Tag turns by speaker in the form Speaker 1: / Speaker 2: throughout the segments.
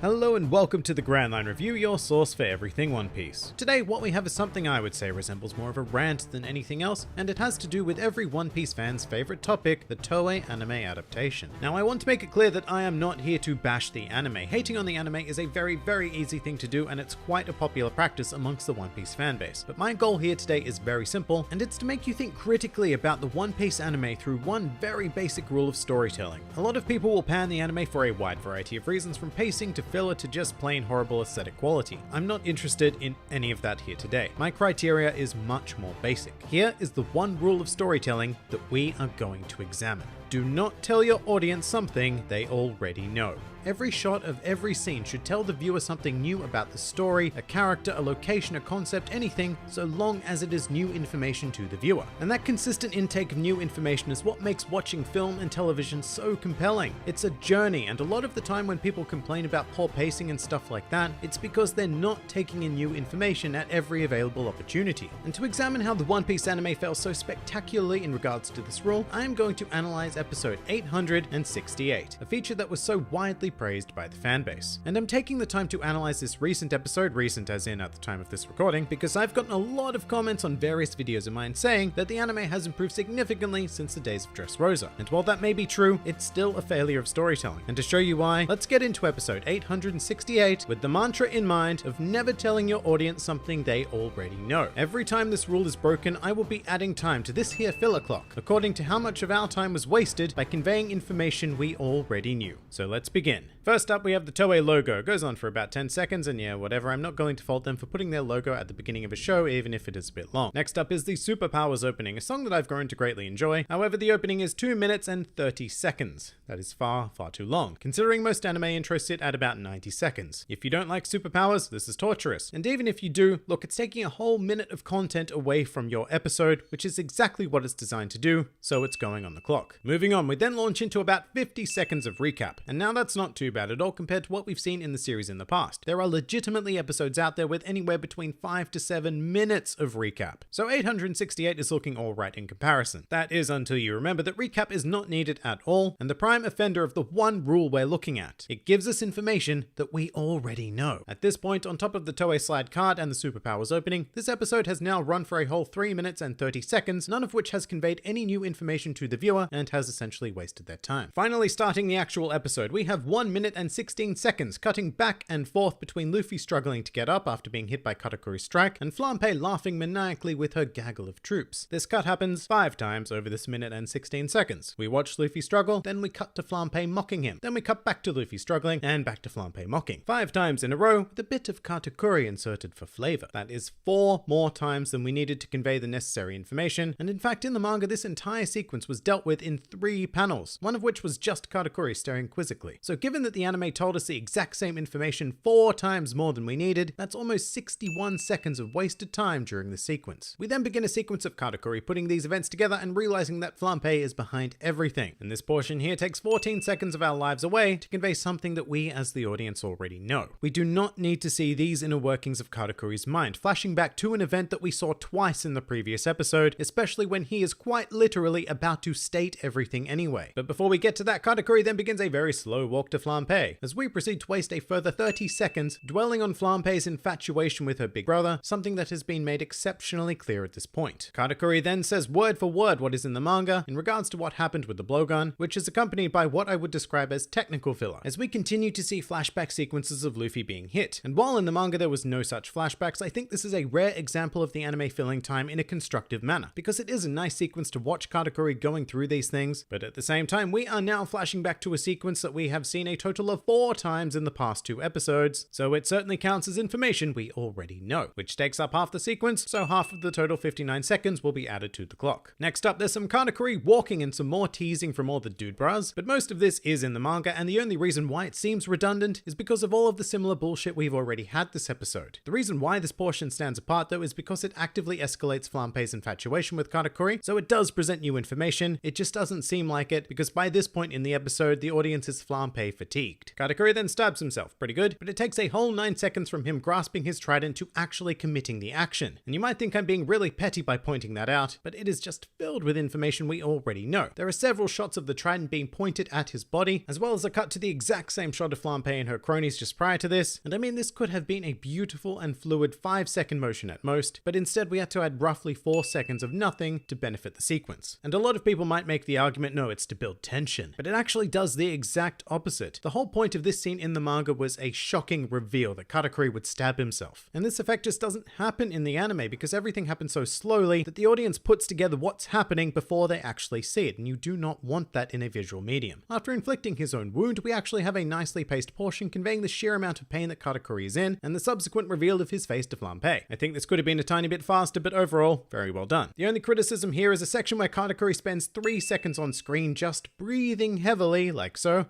Speaker 1: Hello and welcome to the Grand Line Review, your source for everything One Piece. Today what we have is something I would say resembles more of a rant than anything else, and it has to do with every One Piece fan's favorite topic, the Toei anime adaptation. Now I want to make it clear that I am not here to bash the anime. Hating on the anime is a very easy thing to do, and it's quite a popular practice amongst the One Piece fanbase. But my goal here today is very simple, and it's to make you think critically about the One Piece anime through one very basic rule of storytelling. A lot of people will pan the anime for a wide variety of reasons, from pacing to filler to just plain horrible aesthetic quality. I'm not interested in any of that here today. My criteria is much more basic. Here is the one rule of storytelling that we are going to examine. Do not tell your audience something they already know. Every shot of every scene should tell the viewer something new about the story, a character, a location, a concept, anything, so long as it is new information to the viewer. And that consistent intake of new information is what makes watching film and television so compelling. It's a journey, and a lot of the time when people complain about poor pacing and stuff like that, it's because they're not taking in new information at every available opportunity. And to examine how the One Piece anime fails so spectacularly in regards to this rule, I am going to analyze episode 868, a feature that was so widely praised by the fanbase. And I'm taking the time to analyze this recent episode, recent as in at the time of this recording, because I've gotten a lot of comments on various videos of mine saying that the anime has improved significantly since the days of Dressrosa. And while that may be true, it's still a failure of storytelling. And to show you why, let's get into episode 868 with the mantra in mind of never telling your audience something they already know. Every time this rule is broken, I will be adding time to this here filler clock, according to how much of our time was wasted by conveying information we already knew. So let's begin. First up, we have the Toei logo. It goes on for about 10 seconds, and yeah, whatever, I'm not going to fault them for putting their logo at the beginning of a show, even if it is a bit long. Next up is the Superpowers opening, a song that I've grown to greatly enjoy. However, the opening is 2 minutes and 30 seconds. That is far too long, considering most anime intros sit at about 90 seconds. If you don't like superpowers, this is torturous. And even if you do, look, it's taking a whole minute of content away from your episode, which is exactly what it's designed to do, so it's going on the clock. Moving on, we then launch into about 50 seconds of recap. And now that's not too bad at all compared to what we've seen in the series in the past. There are legitimately episodes out there with anywhere between 5 to 7 minutes of recap. So 868 is looking alright in comparison. That is until you remember that recap is not needed at all, and the prime offender of the one rule we're looking at. It gives us information that we already know. At this point, on top of the Toei slide card and the Superpowers opening, this episode has now run for a whole 3 minutes and 30 seconds, none of which has conveyed any new information to the viewer and has essentially wasted their time. Finally, starting the actual episode, we have 1 minute and 16 seconds cutting back and forth between Luffy struggling to get up after being hit by Katakuri's strike and Flampe laughing maniacally with her gaggle of troops. This cut happens 5 times over this minute and 16 seconds. We watch Luffy struggle, then we cut to Flampe mocking him, then we cut back to Luffy struggling and back to Flampe mocking. 5 times in a row with a bit of Katakuri inserted for flavor. That is 4 more times than we needed to convey the necessary information, and in fact in the manga this entire sequence was dealt with in 3 panels, one of which was just Katakuri staring quizzically. So given that the anime told us the exact same information 4 times more than we needed, that's almost 61 seconds of wasted time during the sequence. We then begin a sequence of Katakuri putting these events together and realizing that Flampe is behind everything. And this portion here takes 14 seconds of our lives away to convey something that we as the audience already know. We do not need to see these inner workings of Katakuri's mind, flashing back to an event that we saw twice in the previous episode, especially when he is quite literally about to state everything anyway. But before we get to that, Katakuri then begins a very slow walk to Flampe, as we proceed to waste a further 30 seconds dwelling on Flampe's infatuation with her big brother, something that has been made exceptionally clear at this point. Katakuri then says word for word what is in the manga in regards to what happened with the blowgun, which is accompanied by what I would describe as technical filler, as we continue to see flashback sequences of Luffy being hit. And while in the manga there was no such flashbacks, I think this is a rare example of the anime filling time in a constructive manner, because it is a nice sequence to watch Katakuri going through these things, but at the same time we are now flashing back to a sequence that we have seen a total of 4 times in the past 2 episodes, so it certainly counts as information we already know, which takes up half the sequence, so half of the total 59 seconds will be added to the clock. Next up, there's some Katakuri walking and some more teasing from all the dude bras, but most of this is in the manga, and the only reason why it seems redundant is because of all of the similar bullshit we've already had this episode. The reason why this portion stands apart though is because it actively escalates Flampe's infatuation with Katakuri, so it does present new information, it just doesn't seem like it, because by this point in the episode, the audience is Flampe fatigued. fatigued. Katakuri then stabs himself, pretty good, but it takes a whole 9 seconds from him grasping his trident to actually committing the action. And you might think I'm being really petty by pointing that out, but it is just filled with information we already know. There are several shots of the trident being pointed at his body, as well as a cut to the exact same shot of Flampe and her cronies just prior to this, and I mean this could have been a beautiful and fluid 5-second motion at most, but instead we had to add roughly 4 seconds of nothing to benefit the sequence. And a lot of people might make the argument, no, it's to build tension, but it actually does the exact opposite. The whole point of this scene in the manga was a shocking reveal that Katakuri would stab himself. And this effect just doesn't happen in the anime because everything happens so slowly that the audience puts together what's happening before they actually see it, and you do not want that in a visual medium. After inflicting his own wound, we actually have a nicely paced portion conveying the sheer amount of pain that Katakuri is in, and the subsequent reveal of his face to Flampe. I think this could have been a tiny bit faster, but overall, very well done. The only criticism here is a section where Katakuri spends 3 seconds on screen just breathing heavily, like so,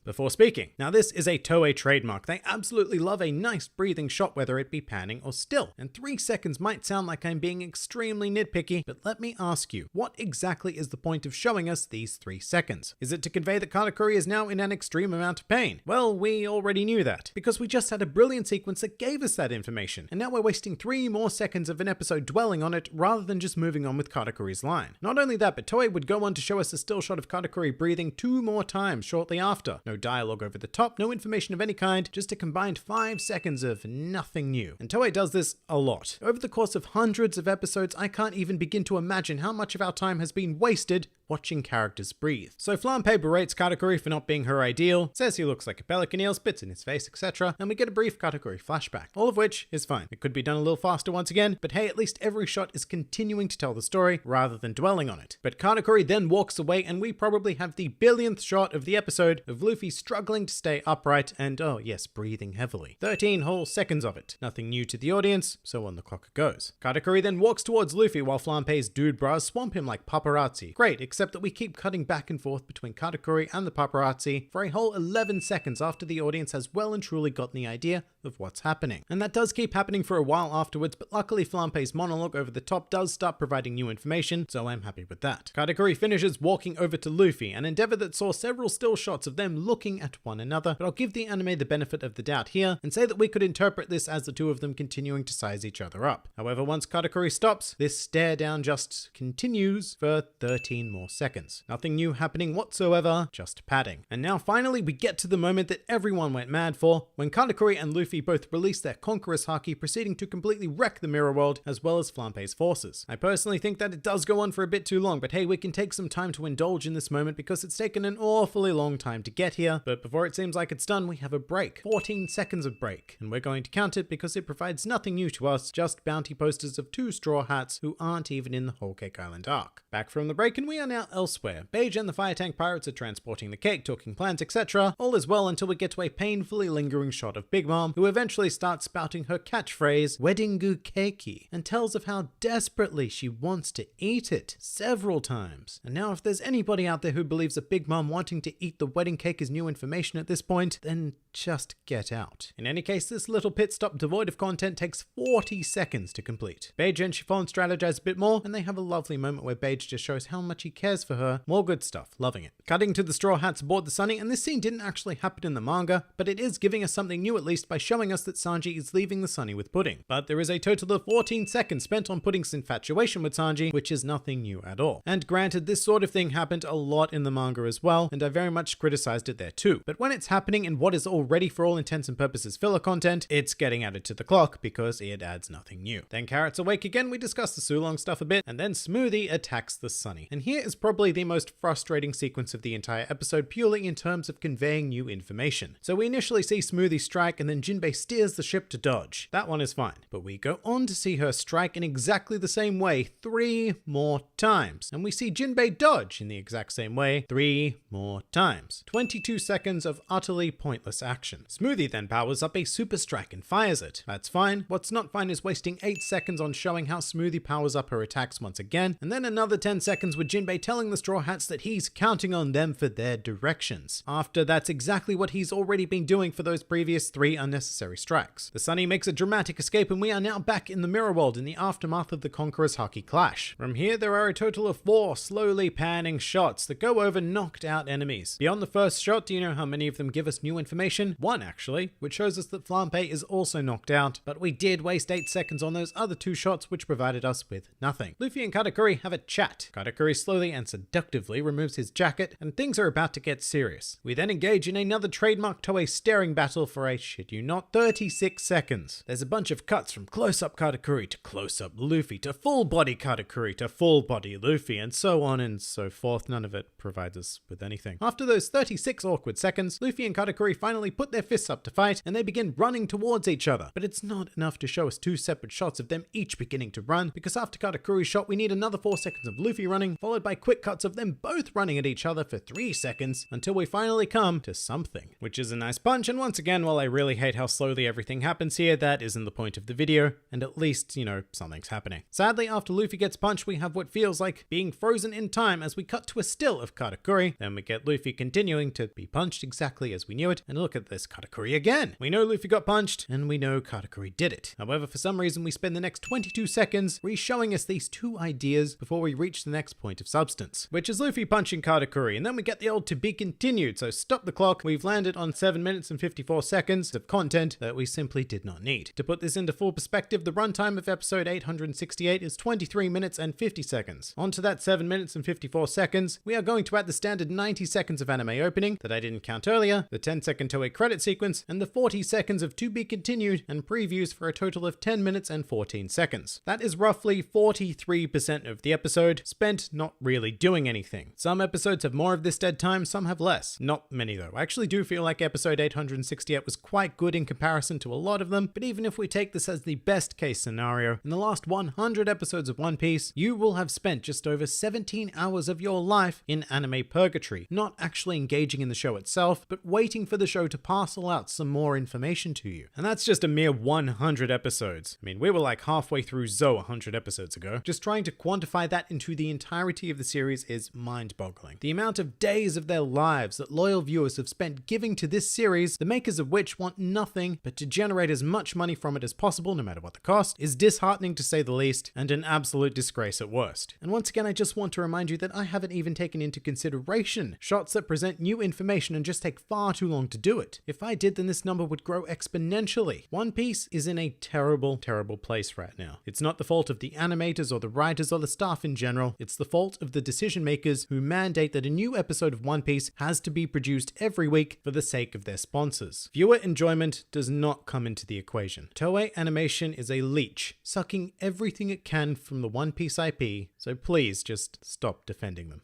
Speaker 1: before speaking. Now this is a Toei trademark. They absolutely love a nice breathing shot, whether it be panning or still. And 3 seconds might sound like I'm being extremely nitpicky, but let me ask you, what exactly is the point of showing us these 3 seconds? Is it to convey that Katakuri is now in an extreme amount of pain? Well, we already knew that, because we just had a brilliant sequence that gave us that information, and now we're wasting 3 more seconds of an episode dwelling on it rather than just moving on with Katakuri's line. Not only that, but Toei would go on to show us a still shot of Katakuri breathing 2 more times shortly after. No dialogue over the top, no information of any kind, just a combined 5 seconds of nothing new. And Toei does this a lot. Over the course of hundreds of episodes, I can't even begin to imagine how much of our time has been wasted watching characters breathe. So Flampe berates Katakuri for not being her ideal, says he looks like a pelican eel, spits in his face, etc., and we get a brief Katakuri flashback, all of which is fine. It could be done a little faster once again, but hey, at least every shot is continuing to tell the story rather than dwelling on it. But Katakuri then walks away and we probably have the billionth shot of the episode of Luffy struggling to stay upright and, oh yes, breathing heavily. 13 whole seconds of it. Nothing new to the audience, so on the clock it goes. Katakuri then walks towards Luffy while Flampe's dude bras swamp him like paparazzi. Great, except that we keep cutting back and forth between Katakuri and the paparazzi for a whole 11 seconds after the audience has well and truly gotten the idea of what's happening. And that does keep happening for a while afterwards, but luckily Flampe's monologue over the top does start providing new information, so I'm happy with that. Katakuri finishes walking over to Luffy, an endeavor that saw several still shots of them looking at one another, but I'll give the anime the benefit of the doubt here and say that we could interpret this as the two of them continuing to size each other up. However, once Katakuri stops, this stare down just continues for 13 more seconds. Nothing new happening whatsoever, just padding. And now finally we get to the moment that everyone went mad for, when Katakuri and Luffy both release their Conqueror's Haki, proceeding to completely wreck the Mirror World as well as Flampe's forces. I personally think that it does go on for a bit too long, but hey, we can take some time to indulge in this moment because it's taken an awfully long time to get here. But before it seems like it's done, we have a break. 14 seconds of break, and we're going to count it because it provides nothing new to us, just bounty posters of 2 Straw Hats who aren't even in the Whole Cake Island arc. Back from the break, and we are now elsewhere. Beige and the Fire Tank Pirates are transporting the cake, talking plans, etc. All is well until we get to a painfully lingering shot of Big Mom, who eventually starts spouting her catchphrase, "Weddingu keiki," and tells of how desperately she wants to eat it several times. And now if there's anybody out there who believes that Big Mom wanting to eat the wedding cake is new information at this point, then just get out. In any case, this little pit stop devoid of content takes 40 seconds to complete. Beige and Chiffon strategize a bit more, and they have a lovely moment where Beige just shows how much he cares for her. More good stuff, loving it. Cutting to the Straw Hats aboard the Sunny, and this scene didn't actually happen in the manga, but it is giving us something new at least by showing us that Sanji is leaving the Sunny with Pudding. But there is a total of 14 seconds spent on Pudding's infatuation with Sanji, which is nothing new at all. And granted, this sort of thing happened a lot in the manga as well, and I very much criticized it there too. But when it's happening in what is already for all intents and purposes filler content, it's getting added to the clock because it adds nothing new. Then Carrot's awake again, we discuss the Sulong stuff a bit, and then Smoothie attacks the Sunny. And here is probably the most frustrating sequence of the entire episode, purely in terms of conveying new information. So we initially see Smoothie strike, and then Jinbei steers the ship to dodge. That one is fine, but we go on to see her strike in exactly the same way 3 more times, and we see Jinbei dodge in the exact same way 3 more times. 22 seconds of utterly pointless action. action. Smoothie then powers up a super strike and fires it. That's fine. What's not fine is wasting 8 seconds on showing how Smoothie powers up her attacks once again, and then another 10 seconds with Jinbei telling the Straw Hats that he's counting on them for their directions. After that's exactly what he's already been doing for those previous 3 unnecessary strikes. The Sunny makes a dramatic escape and we are now back in the mirror world in the aftermath of the Conqueror's Haki clash. From here there are a total of 4 slowly panning shots that go over knocked out enemies. Beyond the first shot, do you know how many of them give us new information? 1 actually, which shows us that Flampe is also knocked out, but we did waste 8 seconds on those other 2 shots which provided us with nothing. Luffy and Katakuri have a chat. Katakuri slowly and seductively removes his jacket and things are about to get serious. We then engage in another trademark Toei staring battle for a, shit you not, 36 seconds. There's a bunch of cuts from close-up Katakuri to close-up Luffy to full-body Katakuri to full-body Luffy and so on and so forth. None of it provides us with anything. After those 36 awkward seconds, Luffy and Katakuri finally put their fists up to fight and they begin running towards each other. But it's not enough to show us 2 separate shots of them each beginning to run, because after Katakuri's shot we need another 4 seconds of Luffy running, followed by quick cuts of them both running at each other for 3 seconds until we finally come to something. Which is a nice punch, and once again, while I really hate how slowly everything happens here, that isn't the point of the video, and at least, you know, something's happening. Sadly, after Luffy gets punched, we have what feels like being frozen in time as we cut to a still of Katakuri, then we get Luffy continuing to be punched exactly as we knew it, and look at this Katakuri again. We know Luffy got punched, and we know Katakuri did it. However, for some reason, we spend the next 22 seconds re-showing us these 2 ideas before we reach the next point of substance, which is Luffy punching Katakuri, and then we get the old to be continued, so stop the clock. We've landed on 7 minutes and 54 seconds of content that we simply did not need. To put this into full perspective, the runtime of episode 868 is 23 minutes and 50 seconds. Onto that 7 minutes and 54 seconds, we are going to add the standard 90 seconds of anime opening that I didn't count earlier, the 10-second Toei credit sequence, and the 40 seconds of to be continued and previews for a total of 10 minutes and 14 seconds. That is roughly 43% of the episode spent not really doing anything. Some episodes have more of this dead time, some have less. Not many though. I actually do feel like episode 868 was quite good in comparison to a lot of them, but even if we take this as the best case scenario, in the last 100 episodes of One Piece, you will have spent just over 17 hours of your life in anime purgatory, not actually engaging in the show itself, but waiting for the show to parcel out some more information to you. And that's just a mere 100 episodes. I mean, we were like halfway through Zou 100 episodes ago. Just trying to quantify that into the entirety of the series is mind-boggling. The amount of days of their lives that loyal viewers have spent giving to this series, the makers of which want nothing but to generate as much money from it as possible, no matter what the cost, is disheartening to say the least, and an absolute disgrace at worst. And once again, I just want to remind you that I haven't even taken into consideration shots that present new information and just take far too long to do it. If I did, then this number would grow exponentially. One Piece is in a terrible, terrible place right now. It's not the fault of the animators or the writers or the staff in general. It's the fault of the decision makers who mandate that a new episode of One Piece has to be produced every week for the sake of their sponsors. Viewer enjoyment does not come into the equation. Toei Animation is a leech, sucking everything it can from the One Piece IP, so please just stop defending them.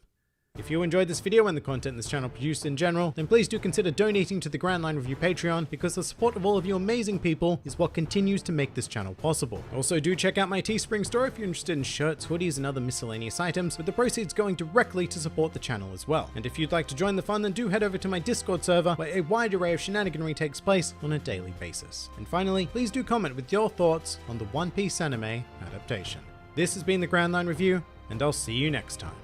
Speaker 1: If you enjoyed this video and the content this channel produced in general, then please do consider donating to the Grand Line Review Patreon, because the support of all of you amazing people is what continues to make this channel possible. Also, do check out my Teespring store if you're interested in shirts, hoodies, and other miscellaneous items, with the proceeds going directly to support the channel as well. And if you'd like to join the fun, then do head over to my Discord server, where a wide array of shenaniganry takes place on a daily basis. And finally, please do comment with your thoughts on the One Piece anime adaptation. This has been the Grand Line Review, and I'll see you next time.